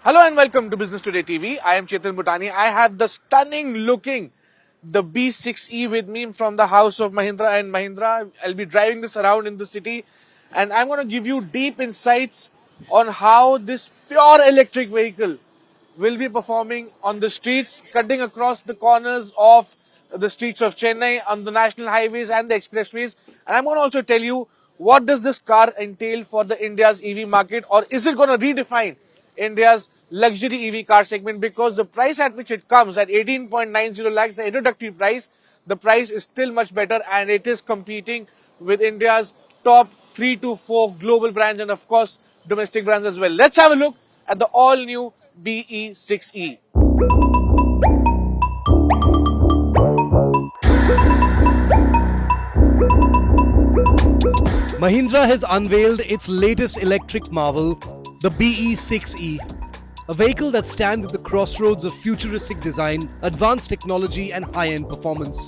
Hello and welcome to Business Today TV. I am Chetan Bhutani. I have the stunning looking the B6E with me from the house of Mahindra and Mahindra. I'll be driving this around in the city and I'm going to give you deep insights on how this pure electric vehicle will be performing on the streets, cutting across the corners of the streets of Chennai, on the national highways and the expressways. And I'm going to also tell you what does this car entail for the India's EV market, or is it going to redefine India's luxury EV car segment, because the price at which it comes at 18.90 lakhs, the introductory price, the price is still much better and it is competing with India's top 3 to 4 global brands and of course domestic brands as well. Let's have a look at the all new BE6E. Mahindra has unveiled its latest electric marvel, the BE6E, a vehicle that stands at the crossroads of futuristic design, advanced technology, and high-end performance.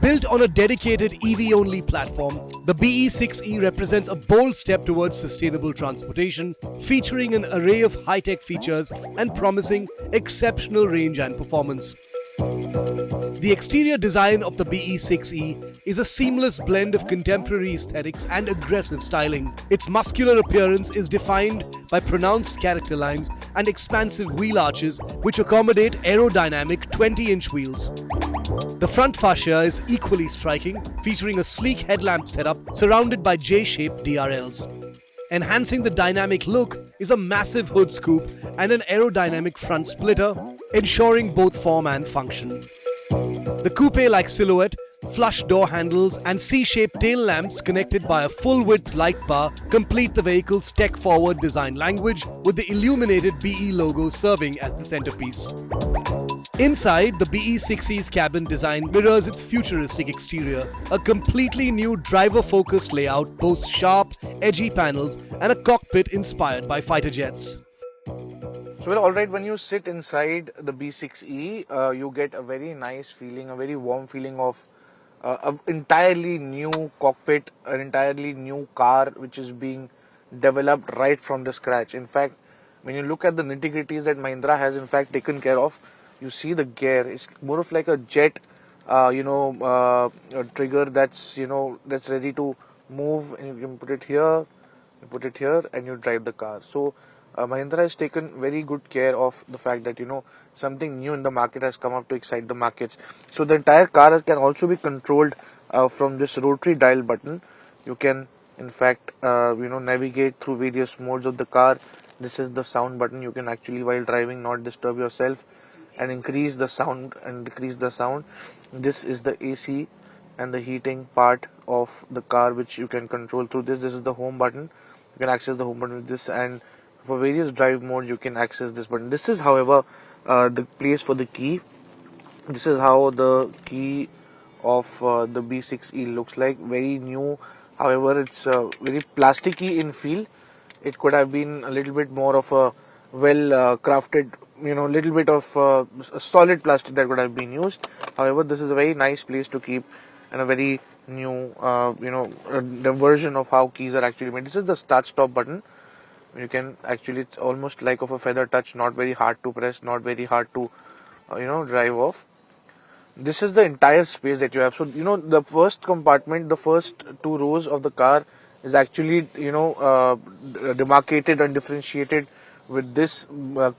Built on a dedicated EV-only platform, the BE6E represents a bold step towards sustainable transportation, featuring an array of high-tech features and promising exceptional range and performance. The exterior design of the BE6E is a seamless blend of contemporary aesthetics and aggressive styling. Its muscular appearance is defined by pronounced character lines and expansive wheel arches which accommodate aerodynamic 20-inch wheels. The front fascia is equally striking, featuring a sleek headlamp setup surrounded by J-shaped DRLs. Enhancing the dynamic look is a massive hood scoop and an aerodynamic front splitter, ensuring both form and function. The coupe-like silhouette, flush door handles and C-shaped tail lamps connected by a full-width light bar complete the vehicle's tech-forward design language, with the illuminated BE logo serving as the centerpiece. Inside, the BE6E's cabin design mirrors its futuristic exterior. A completely new driver-focused layout boasts sharp, edgy panels and a cockpit inspired by fighter jets. So, well, alright, when you sit inside the B6E, you get a very nice feeling, a very warm feeling of an entirely new cockpit, an entirely new car which is being developed right from the scratch. In fact, when you look at the nitty-gritties that Mahindra has in fact taken care of, you see the gear, it's more of like a jet, a trigger that's ready to move, and you can put it here, and you drive the car. So Mahindra has taken very good care of the fact that something new in the market has come up to excite the markets. So the entire car can also be controlled from this rotary dial button. You can in fact navigate through various modes of the car. This is the sound button. You can actually, while driving, not disturb yourself and increase the sound and decrease the sound. This is the AC and the heating part of the car, which you can control through this. This is the home button. You can access the home button with this, and for various drive modes you can access this button. This is, however, the place for the key. This is how the key of the B6E looks like. Very new, however it's very plasticky in feel. It could have been a little bit more of a well crafted, little bit of a solid plastic that could have been used. However, this is a very nice place to keep, and a very new the version of how keys are actually made. This is the start stop button. You can actually, it's almost like of a feather touch, not very hard to press, not very hard to drive off. This is the entire space that you have. So the first compartment, the first two rows of the car is actually demarcated and differentiated with this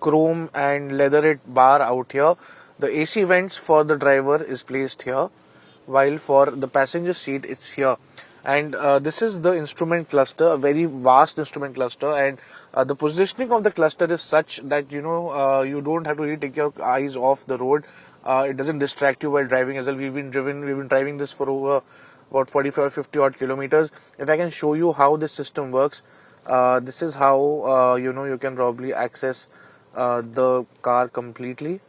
chrome and leatherette bar out here. The AC vents for the driver is placed here, while for the passenger seat it's here. And this is the instrument cluster, a very vast instrument cluster, and the positioning of the cluster is such that you don't have to really take your eyes off the road. It doesn't distract you while driving as well. We've been driving this for over about 45 or 50 odd kilometers. If I can show you how this system works, this is how you can probably access the car completely.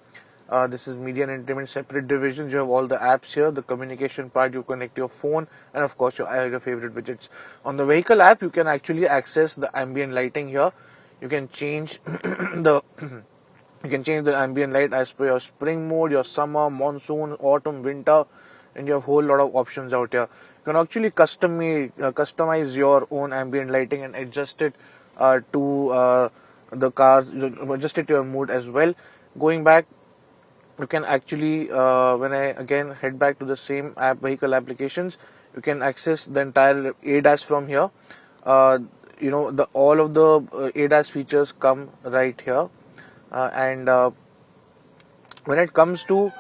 This is media and entertainment separate divisions. You have all the apps here. The communication part, you connect your phone, and of course your favorite widgets. On the vehicle app, you can actually access the ambient lighting here. You can change the ambient light as per your spring mode, your summer, monsoon, autumn, winter, and you have a whole lot of options out here. You can actually customize your own ambient lighting and adjust it to the cars, adjust it to your mood as well. Going back, you can actually, when I again head back to the same app, vehicle applications, you can access the entire ADAS from here. The all of the ADAS features come right here, and when it comes to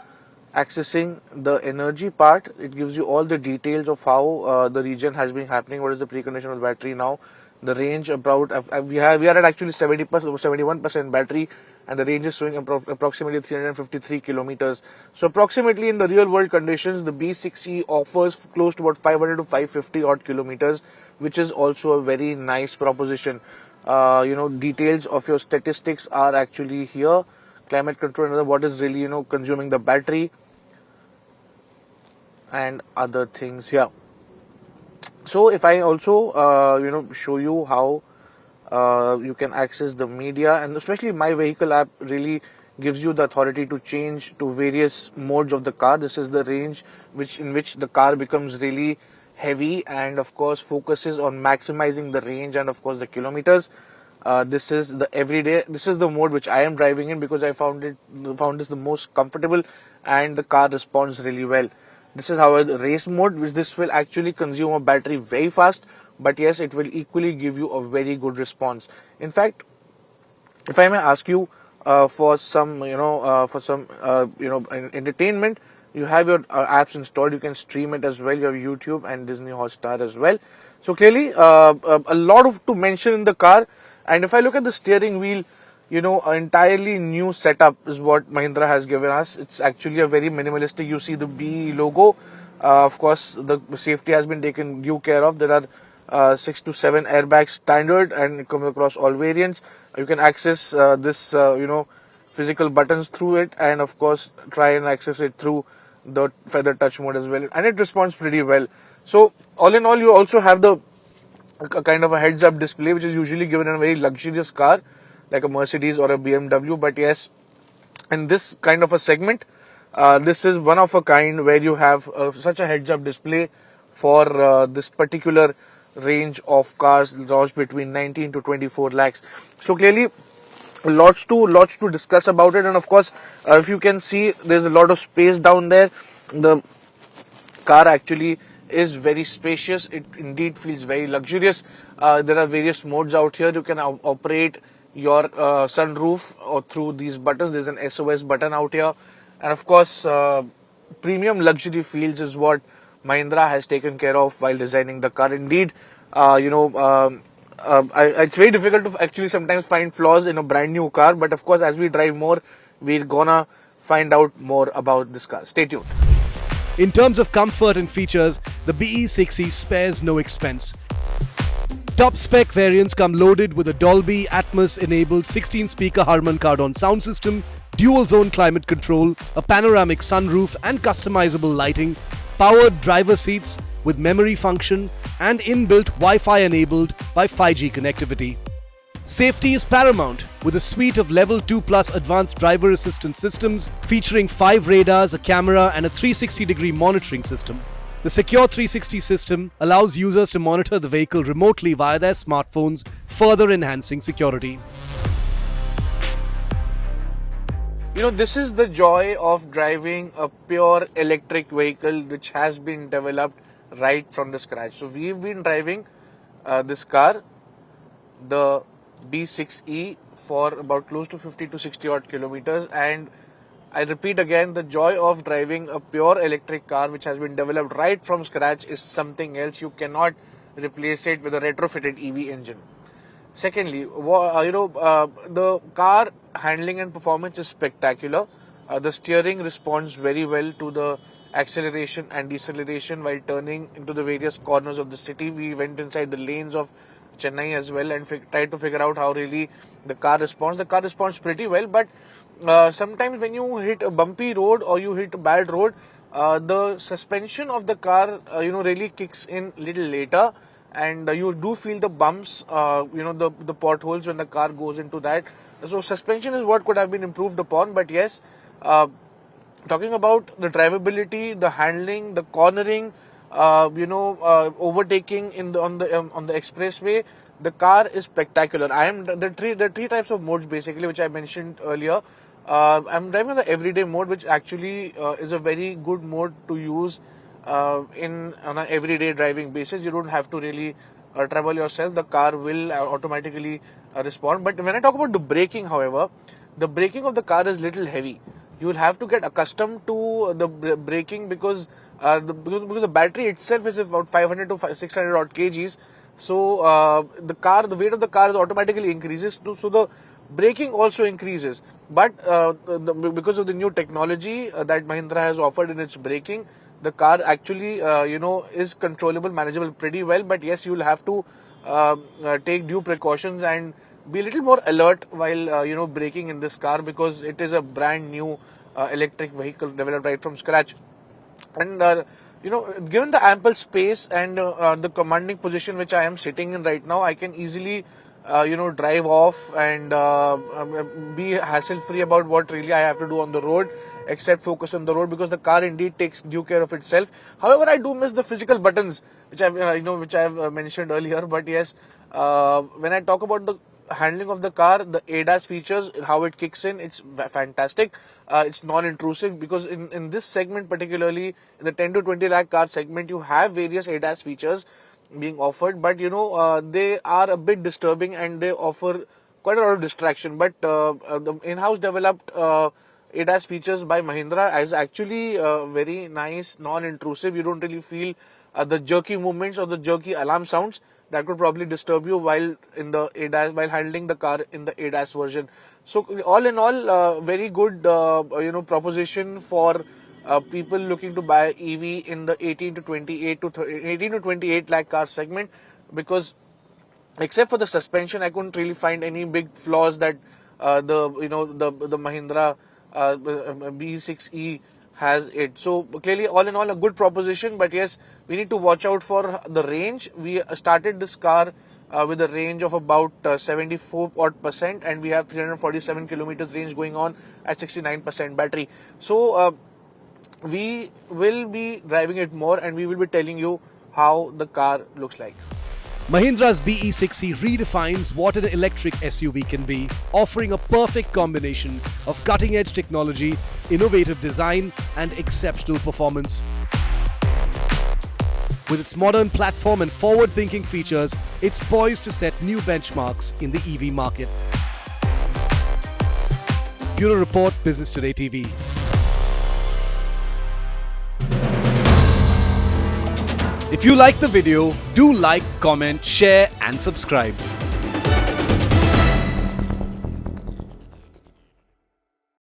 accessing the energy part, it gives you all the details of how the region has been happening. What is the precondition of the battery now? The range about we are at actually 70%, 71% battery, and the range is showing approximately 353 kilometers. So approximately in the real world conditions, the B6E offers close to about 500 to 550 odd kilometers, which is also a very nice proposition. Details of your statistics are actually here. Climate control, and what is really consuming the battery, and other things here. So if I also show you how you can access the media, and especially My Vehicle app really gives you the authority to change to various modes of the car. This is the range in which the car becomes really heavy, and of course focuses on maximizing the range and of course the kilometers. This is the everyday. This is the mode which I am driving in because I found this the most comfortable, and the car responds really well. This is how the race mode, which this will actually consume a battery very fast, but yes, it will equally give you a very good response. In fact, if I may ask you for some entertainment, you have your apps installed. You can stream it as well. You have YouTube and Disney Hotstar as well. So clearly, a lot to mention in the car. And if I look at the steering wheel, an entirely new setup is what Mahindra has given us. It's actually a very minimalistic. You see the B logo. Of course, the safety has been taken due care of. There are 6 to 7 airbags standard, and it comes across all variants. You can access this, physical buttons through it, and of course, try and access it through the feather touch mode as well. And it responds pretty well. So, all in all, you also have a kind of a heads-up display, which is usually given in a very luxurious car like a Mercedes or a BMW. But yes, in this kind of a segment, this is one of a kind where you have such a heads-up display for this particular range of cars launched between 19 to 24 lakhs. So clearly, lots to discuss about it. And of course, if you can see, there's a lot of space down there. The car actually is very spacious. It indeed feels very luxurious. There are various modes out here. You can operate your sunroof or through these buttons. There's an SOS button out here, and of course, premium luxury feels is what Mahindra has taken care of while designing the car. Indeed, it's very difficult to actually sometimes find flaws in a brand new car. But of course, as we drive more, we're gonna find out more about this car. Stay tuned. In terms of comfort and features, the BE6E spares no expense. Top spec variants come loaded with a Dolby Atmos enabled 16-speaker Harman Kardon sound system, dual zone climate control, a panoramic sunroof and customizable lighting, powered driver seats with memory function, and inbuilt Wi-Fi enabled by 5G connectivity. Safety is paramount with a suite of Level 2 Plus advanced driver assistance systems featuring 5 radars, a camera and a 360-degree monitoring system. The Secure 360 system allows users to monitor the vehicle remotely via their smartphones, further enhancing security. This is the joy of driving a pure electric vehicle which has been developed right from the scratch. So we've been driving this car, the B6E, for about close to 50 to 60 odd kilometers, and I repeat again, the joy of driving a pure electric car which has been developed right from scratch is something else. You cannot replace it with a retrofitted EV engine. Secondly, the car handling and performance is spectacular. The steering responds very well to the acceleration and deceleration while turning into the various corners of the city. We went inside the lanes of Chennai as well and tried to figure out how really the car responds. The car responds pretty well, but sometimes when you hit a bumpy road or you hit a bad road, the suspension of the car really kicks in little later, and you do feel the bumps, the potholes when the car goes into that. So suspension is what could have been improved upon. But yes, talking about the drivability, the handling, the cornering, overtaking on the expressway, The car is spectacular. I am the three types of modes basically, which I mentioned earlier. I'm driving the everyday mode, which actually is a very good mode to use in on an everyday driving basis. You don't have to really trouble yourself. The car will automatically respond. But when I talk about the braking, however, the braking of the car is little heavy. You will have to get accustomed to the braking because because the battery itself is about 500 to 600 odd kgs. So the weight of the car is automatically increases too. So the braking also increases. But because of the new technology that Mahindra has offered in its braking, the car actually is controllable, manageable pretty well. But yes, you will have to take due precautions and be a little more alert while braking in this car, because it is a brand new electric vehicle developed right from scratch. And given the ample space and the commanding position which I am sitting in right now, I can easily drive off and be hassle free about what really I have to do on the road, except focus on the road, because the car indeed takes due care of itself. However, I do miss the physical buttons which I've mentioned earlier. But yes, when I talk about the handling of the car, the ADAS features, how it kicks in, it's fantastic. It's non-intrusive, because in this segment, particularly in the 10 to 20 lakh car segment, you have various ADAS features being offered, but they are a bit disturbing and they offer quite a lot of distraction. But the in-house developed ADAS features by Mahindra is actually very nice, non-intrusive. You don't really feel the jerky movements or the jerky alarm sounds that could probably disturb you while in the ADAS, while handling the car in the ADAS version. So all in all, very good proposition for people looking to buy EV in the 18 to 28 lakh car segment, because except for the suspension, I couldn't really find any big flaws that the Mahindra BE6E has it. So clearly, all in all, a good proposition. But yes, we need to watch out for the range. We started this car with a range of about 74 odd percent, and we have 347 kilometers range going on at 69% battery. So we will be driving it more, and we will be telling you how the car looks like. Mahindra's BE6E redefines what an electric SUV can be, offering a perfect combination of cutting-edge technology, innovative design, and exceptional performance. With its modern platform and forward-thinking features, it's poised to set new benchmarks in the EV market. Bureau Report, Business Today TV. If you like the video, do like, comment, share and subscribe.